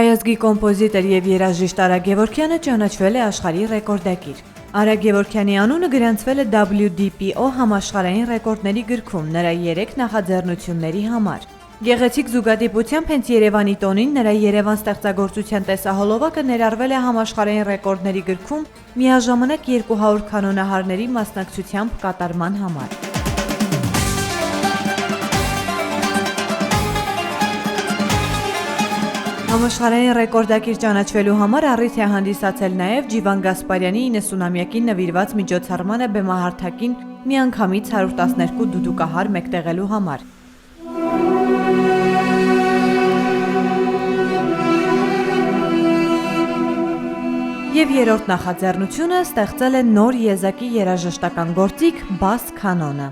Հայազգի կոմպոզիտոր և երաժիշտ Արա Գևորգյանը ճանաչվել է աշխարհի ռեկորդակիր։ Արա Գևորգյանի անունը գրանցվել է WDPO համաշխարհային ռեկորդների գրքում նրա 3 նախաձեռնությունների համար։ Գեղեցիկ զուգադիպությամբ հենց Երևանի տոնին նրա Երևան ստեղծագործության տեսահոլովակը ներառվել է համաշխարհային ռեկորդների գրքում միաժամանակ 200 կանոնահարների մասնակցությամբ կատարման համար։ Համաշխարհային ռեկորդակիր ճանաչվելու համար առիթ է հանդիսացել նաև Ջիվան Գասպարյանի 90-ամյակին նվիրված միջոցառմանը բեմահարթակին միանգամից 112 դուդուկահար մեկտեղելու համար։ Եվ երրորդ նախաձեռնությունը ստեղծել է նոր եզակի երաժշտական գործիք՝ բաս կանոնը։